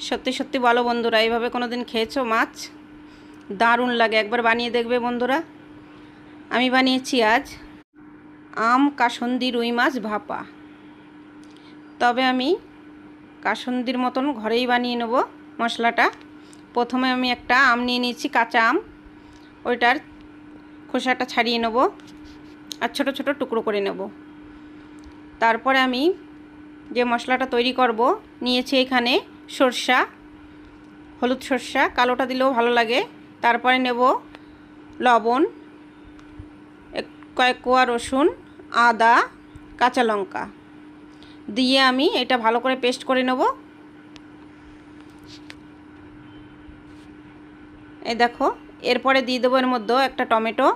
সত্যি সত্যি বলো বন্ধুরা, এইভাবে কোনো দিন খেয়েছো মাছ? দারুণ লাগে, একবার বানিয়ে দেখবে বন্ধুরা। আমি বানিয়েছি আজ আম কাসন্দি রুই মাছ ভাপা। তবে আমি কাসন্দির মতন ঘরেই বানিয়ে নেব মশলাটা। প্রথমে আমি একটা আম নিয়ে নিয়েছি, কাঁচা আম। ওইটার খোসাটা ছাড়িয়ে নেব আর ছোট ছোট টুকরো করে নেব। তারপরে আমি যে মশলাটা তৈরি করব নিয়েছি এখানে সরষা, হলুদ সরষা, কালোটা দিলেও ভালো লাগে। তারপরে নেব লবণ, কয়েক কোয়া রসুন, আদা, কাঁচা লঙ্কা দিয়ে আমি এটা ভালো করে পেস্ট করে নেব। এই দেখো, এরপরে দিয়ে দেবো এর মধ্যে একটা টমেটো,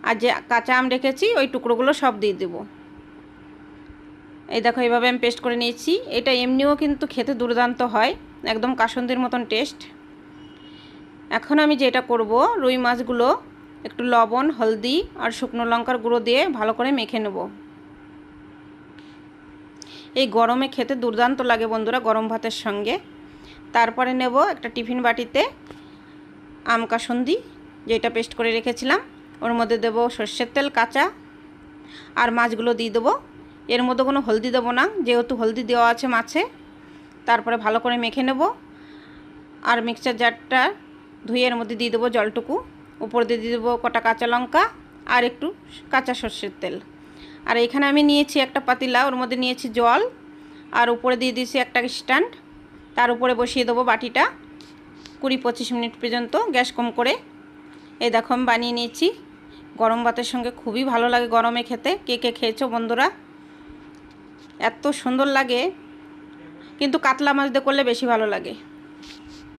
আর যে কাঁচা আম রেখেছি ওই টুকরোগুলো সব দিয়ে দেবো। এই দেখো, এইভাবে আমি পেস্ট করে নিয়েছি। এটা এমনিও কিন্তু খেতে দুর্দান্ত হয়, একদম কাসন্দির মতন টেস্ট। এখন আমি যেটা করব, রুই মাছগুলো একটু লবণ, হলদি আর শুকনো লঙ্কার গুঁড়ো দিয়ে ভালো করে মেখে নেব। এই গরমে খেতে দুর্দান্ত লাগে বন্ধুরা, গরম ভাতের সঙ্গে। তারপরে নেব একটা টিফিন বাটিতে আম কাসন্দি যেটা পেস্ট করে রেখেছিলাম, ওর মধ্যে দেব সর্ষের তেল কাঁচা, আর মাছগুলো দিয়ে দেবো। এর মধ্যে কোনো হলদি দেবো না, যেহেতু হলদি দেওয়া আছে মাছে। তারপরে ভালো করে মেখে নেব, আর মিক্সচার জারটা ধুয়ে এর মধ্যে দিয়ে দেবো জলটুকু। উপর দিয়ে দিয়ে দেবো কটা কাঁচা লঙ্কা আর একটু কাঁচা সর্ষের তেল। আর এখানে আমি নিয়েছি একটা পাতিলা, ওর মধ্যে নিয়েছি জল, আর উপরে দিয়ে দিয়েছি একটা স্ট্যান্ড। তার উপরে বসিয়ে দেবো বাটিটা 20-25 মিনিট পর্যন্ত, গ্যাস কম করে। এই দেখো আমি বানিয়ে নিয়েছি। গরম ভাতের সঙ্গে খুবই ভালো লাগে গরমে খেতে। কে কে খেয়েছো বন্ধুরা? এত সুন্দর লাগে, কিন্তু কাতলা মাছ দিয়ে করলে বেশি ভালো লাগে।